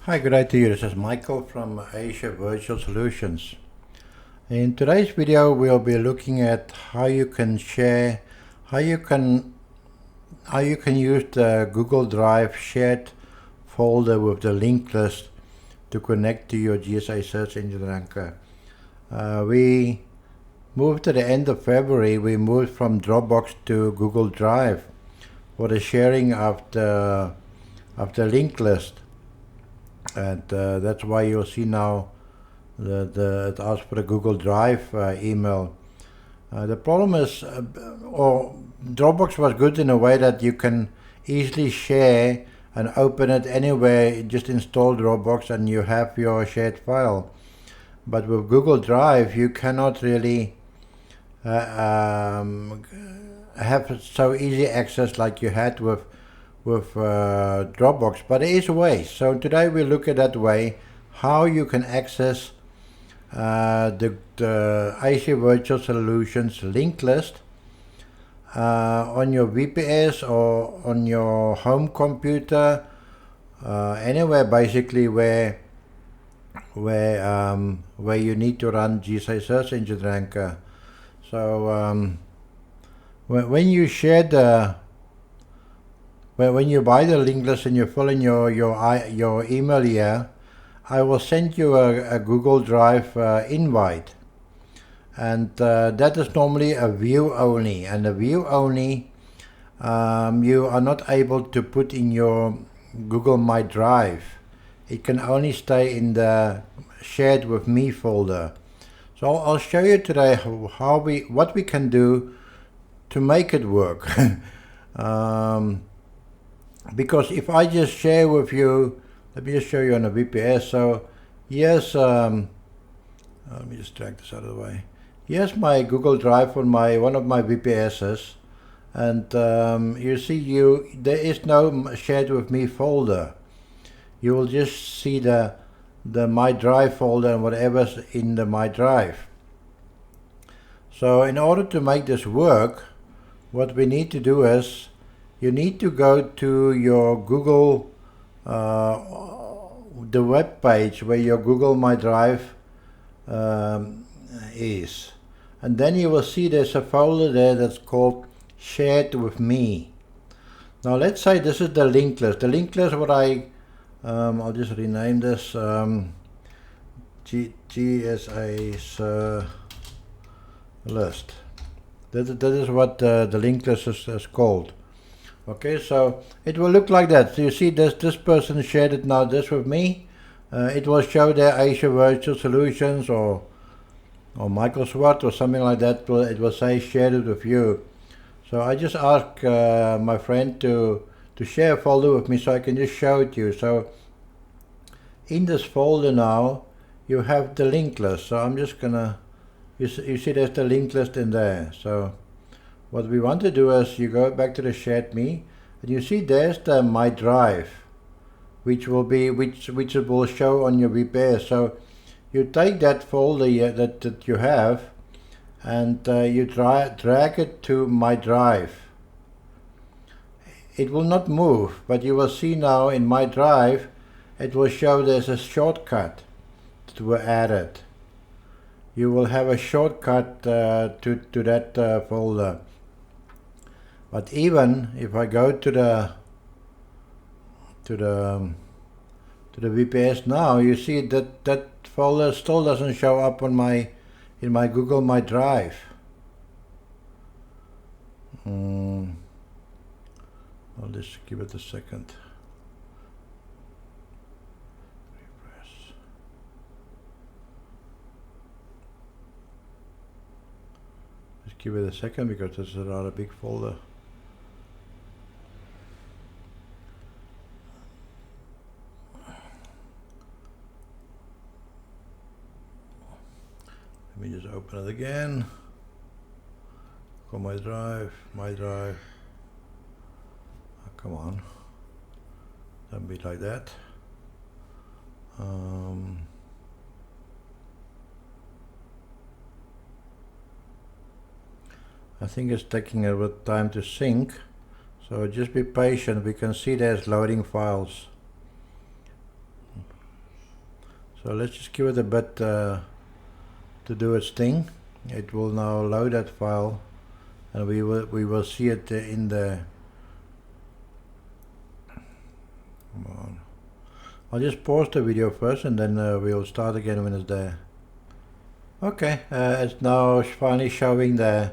Hi, good day to you. This is Michael from Asia Virtual Solutions. In today's video, we'll be looking at how you can share, how you can use the Google Drive shared folder with the linked list to connect to your GSA Search Engine Ranker. We moved to the end of February. We moved from Dropbox to Google Drive for the sharing of the linked list. And that's why you'll see now it asks for the Google Drive email. The problem is, Dropbox was good in a way that you can easily share and open it anywhere. Just install Dropbox and you have your shared file. But with Google Drive, you cannot really have so easy access like you had with Dropbox, but there is ways. So today we look at that way, how you can access the Asia Virtual Solutions linked list on your VPS or on your home computer, anywhere basically where you need to run GSA Search Engine Ranker. So when you share when you buy the linked list and you fill in your email here, I will send you a Google Drive invite, and that is normally a view only, and a view only you are not able to put in your Google My Drive. It can only stay in the shared with me folder. So I'll show you today what we can do to make it work. Because if I just share with you, let me just show you on a VPS. So here's, let me just drag this out of the way. Here's my Google Drive on one of my VPSs, and you see there is no shared with me folder. You will just see the My Drive folder and whatever's in the My Drive. So in order to make this work, what we need to do is you need to go to your Google, the web page where your Google My Drive is. And then you will see there's a folder there that's called Shared with Me. Now let's say this is the linked list. The linked list, what I'll just rename this GSA list. That is what the linked list is called. Okay, so it will look like that. So you see this person shared it now this with me. It will show their Asia Virtual Solutions or Michael Swart or something like that. It will say shared it with you. So I just ask my friend to share a folder with me so I can just show it to you. So in this folder now you have the linked list. So I'm just gonna, you see there's the linked list in there. So what we want to do is you go back to the shared me, and you see there's the My Drive, which will show on your VPS. So you take that folder here that you have, and you drag it to My Drive. It will not move, but you will see now in My Drive, it will show there's a shortcut that were added. You will have a shortcut to that folder. But even if I go to the VPS now, you see that folder still doesn't show up on in my Google My Drive. I'll just give it a second. Refresh. Just give it a second because this is a rather big folder. Let me just open it again. Go My Drive. Oh, come on. Don't be like that. I think it's taking a bit of time to sync. So just be patient. We can see there's loading files. So let's just give it a bit to do its thing. It will now load that file, and we will see it in the. Come on. I'll just pause the video first, and then we'll start again when it's there. Okay, it's now finally showing there.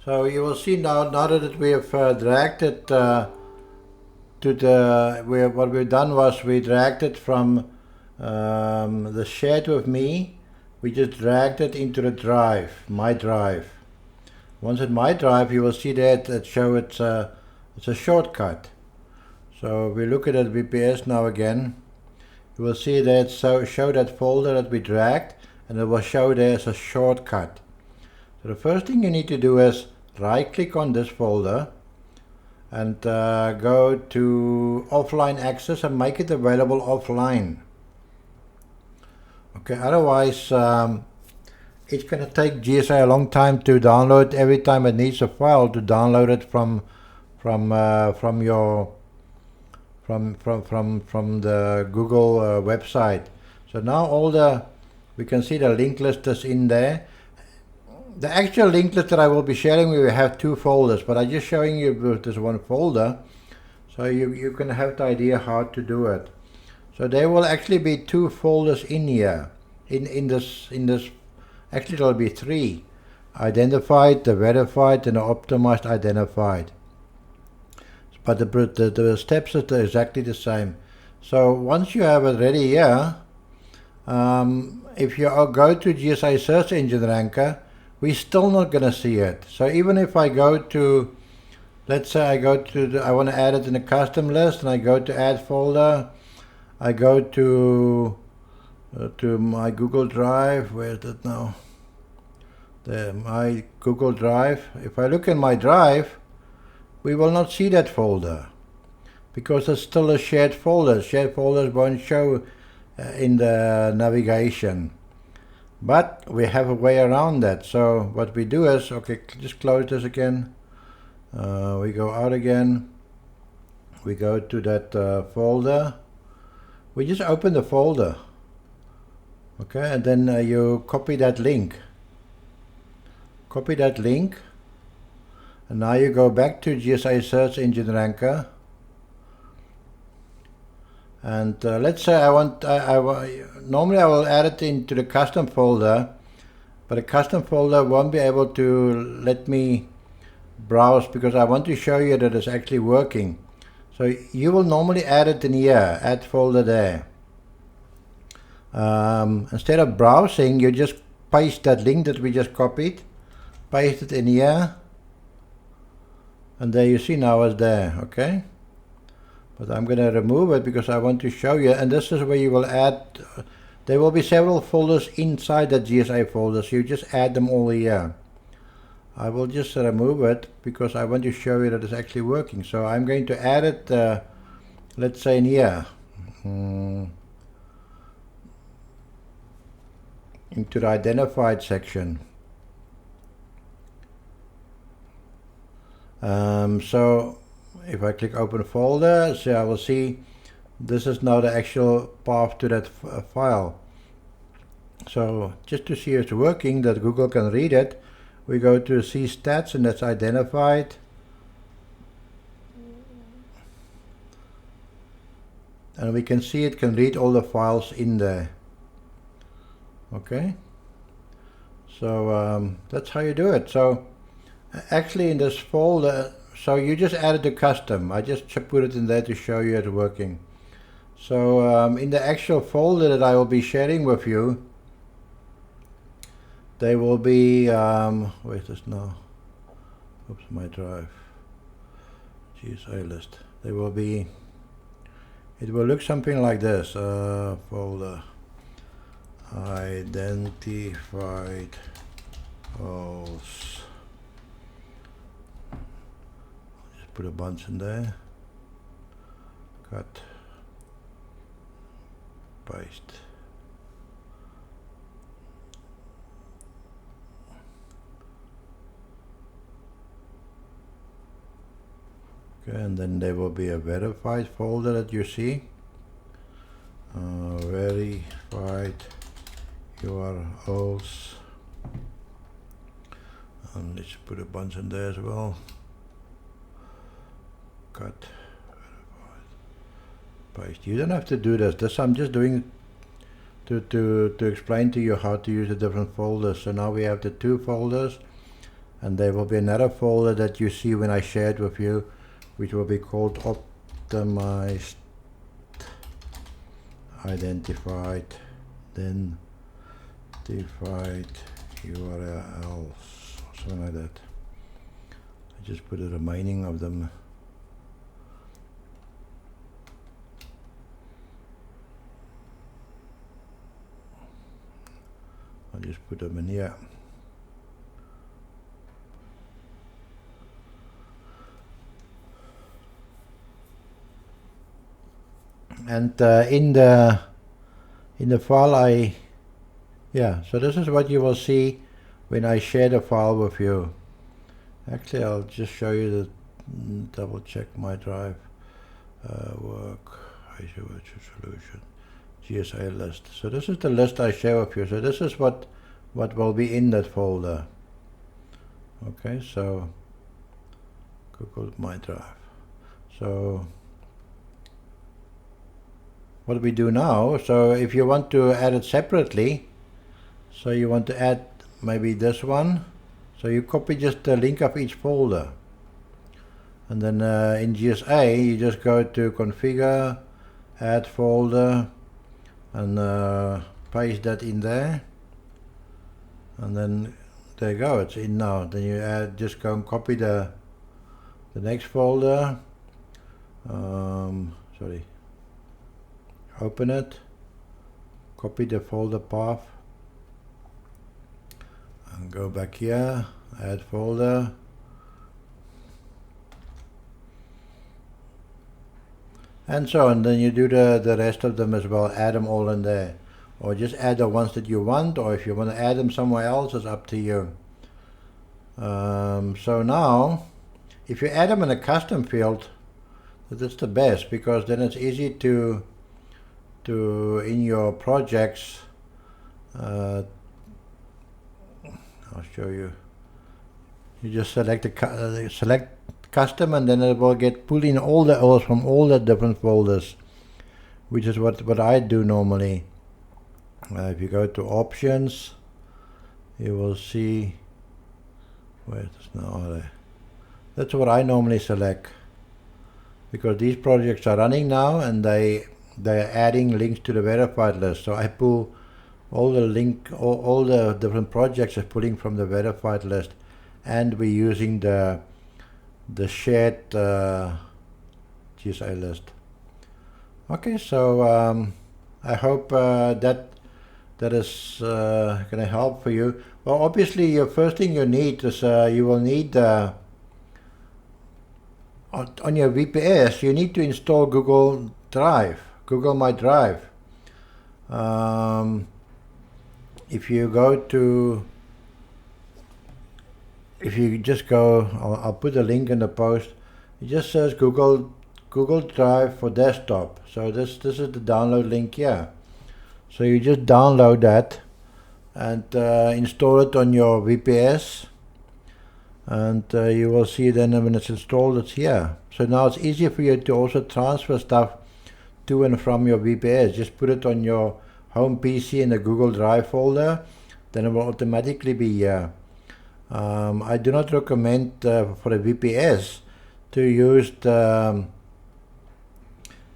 So you will see now that we have dragged it to the. What we've done was we dragged it from the shared with me. We just dragged it into the drive, my drive. Once in my drive, you will see that it show it's a shortcut. So we look at that VPS now again. You will see that show that folder that we dragged, and it will show there as a shortcut. So the first thing you need to do is right click on this folder and go to offline access and make it available offline. Okay, otherwise it's going to take GSA a long time to download. Every time it needs a file to download it from the Google website. So now we can see the link list is in there. The actual link list that I will be sharing, we have two folders, but I'm just showing you with this one folder, so you can have the idea how to do it. So there will actually be two folders in here. In this actually there will be three: identified, the verified, and the optimized identified. But the steps are exactly the same. So once you have it ready here, if you go to GSA Search Engine Ranker, we're still not going to see it. So even if I go to, let's say I go to, I want to add it in a custom list, and I go to add folder, I go to my Google Drive. Where is it now? There, my Google Drive. If I look in my drive, we will not see that folder because it's still a shared folder. Shared folders won't show in the navigation, but we have a way around that. So what we do is, okay, just close this again. We go out again. We go to that folder. We just open the folder. Okay, and then you copy that link. Copy that link. And now you go back to GSA Search Engine Ranker. And let's say normally I will add it into the custom folder, but the custom folder won't be able to let me browse because I want to show you that it's actually working. So you will normally add it in here, add folder there. Instead of browsing, you just paste that link that we just copied, paste it in here, and there you see now it's there, okay? But I'm going to remove it because I want to show you, and this is where you will add, there will be several folders inside the GSA folder, so you just add them all here. I will just remove it because I want to show you that it's actually working. So I'm going to add it, let's say in here, into the identified section. So if I click open folder, so I will see this is now the actual path to that file. So just to see it's working, that Google can read it, we go to see stats, and that's identified. And we can see it can read all the files in there. Okay. So that's how you do it. So actually in this folder, so you just added the custom. I just put it in there to show you it's working. So in the actual folder that I will be sharing with you, they will be, where is this now? Oops, my drive. GSA list. They will be, it will look something like this. Folder. Identified files. Just put a bunch in there. Cut. Paste. Okay, and then there will be a verified folder that you see. verified URLs, and let's put a bunch in there as well. Cut, paste. You don't have to do this. I'm just doing to explain to you how to use the different folders. So now we have the two folders, and there will be another folder that you see when I share it with you, which will be called optimized, identified, then defined URLs, or something like that. I just put the remaining of them. I'll just put them in here. And in the file so this is what you will see when I share the file with you. Actually, I'll just show you the double check my drive, work, GSA Virtual Solution, GSA list. So this is the list I share with you. So this is what will be in that folder. Okay, so Google My Drive. So what we do now, so if you want to add it separately, so you want to add maybe this one, so you copy just the link of each folder, and then in GSA you just go to configure, add folder, and paste that in there, and then there you go, it's in now. Then you just go and copy the next folder, open it, copy the folder path, and go back here, add folder, and so on. Then you do the rest of them as well, add them all in there, or just add the ones that you want, or if you want to add them somewhere else, it's up to you. So now if you add them in a custom field, that's the best, because then it's easy to in your projects, I'll show you. You just select select custom, and then it will get pulled in all the OS from all the different folders, which is what I do normally. If you go to options, you will see where it is now. That's what I normally select, because these projects are running now and they're adding links to the verified list. So I pull all the different projects is pulling from the verified list, and we're using the shared GSA list. Okay, so I hope that is going to help for you. Well, obviously, your first thing you need is you will need on your VPS, you need to install Google Drive, Google My Drive. If you just go, I'll put a link in the post. It just says Google Drive for desktop. So this is the download link here. So you just download that and install it on your VPS, and you will see then when it's installed, it's here. So now it's easier for you to also transfer stuff to and from your VPS. Just put it on your home PC in the Google Drive folder, then it will automatically be here. I do not recommend for a VPS to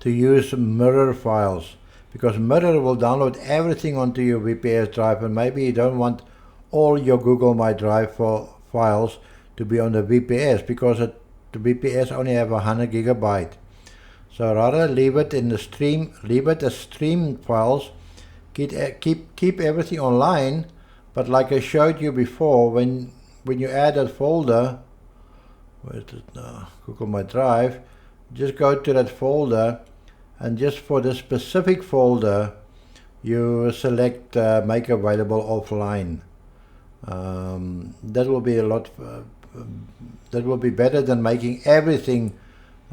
use mirror files, because mirror will download everything onto your VPS drive, and maybe you don't want all your Google My Drive files to be on the VPS, because the VPS only have 100 gigabyte. So rather leave it in the stream, leave it as stream files, keep everything online. But like I showed you before, when you add that folder, where is it now? Google My Drive, just go to that folder, and just for the specific folder, you select make available offline. That will be that will be better than making everything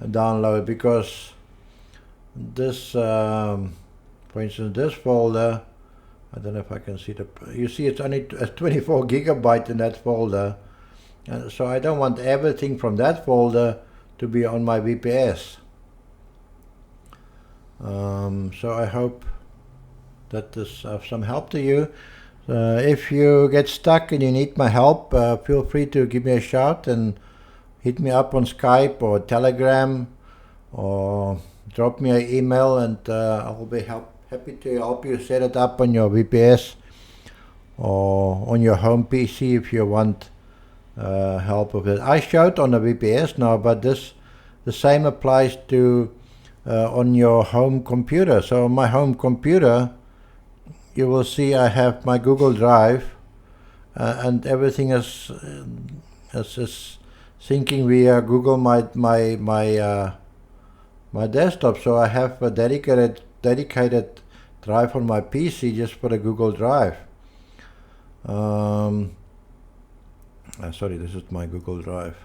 download, because this For instance, this folder, I don't know if I can see you see it's only 24 gigabyte in that folder. And so I don't want everything from that folder to be on my VPS. So I hope that this of some help to you. If you get stuck and you need my help, feel free to give me a shout and hit me up on Skype or Telegram, or drop me an email, and I'll be happy to help you set it up on your VPS or on your home PC if you want help with it. I showed on the VPS now, but the same applies to on your home computer. So on my home computer, you will see I have my Google Drive, and everything is syncing via Google my desktop. So I have a dedicated drive on my PC just for the Google Drive. Sorry, this is my Google Drive.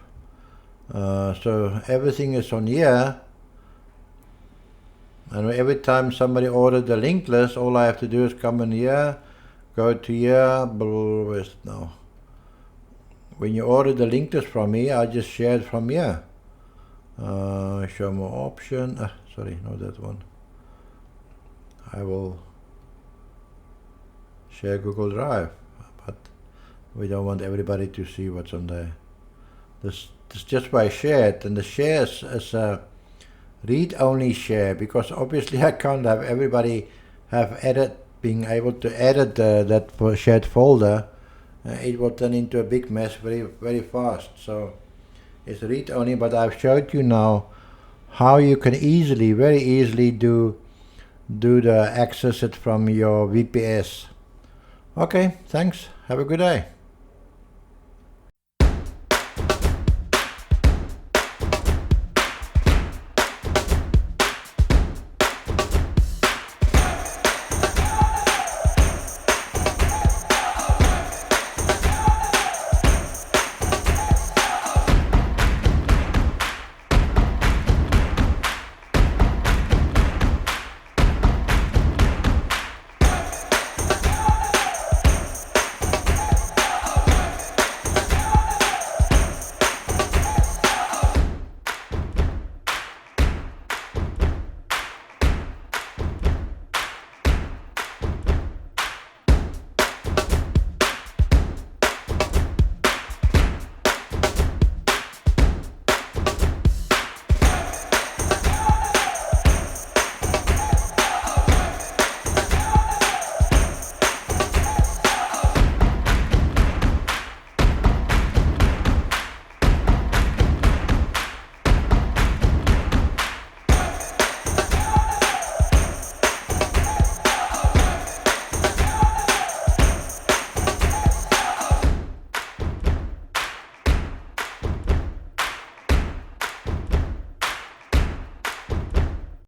So everything is on here, and every time somebody ordered the linked list, all I have to do is come in here, go to here, where's it now? When you order the linked list from me, I just share it from here. Show more option. Sorry, not that one. I will share Google Drive, but we don't want everybody to see what's on there. This just by share it, and the share is a read-only share, because obviously I can't have everybody being able to edit that shared folder. It will turn into a big mess very, very fast. So it's read-only, but I've showed you now how you can very easily do the access it from your VPS. Okay, thanks. Have a good day.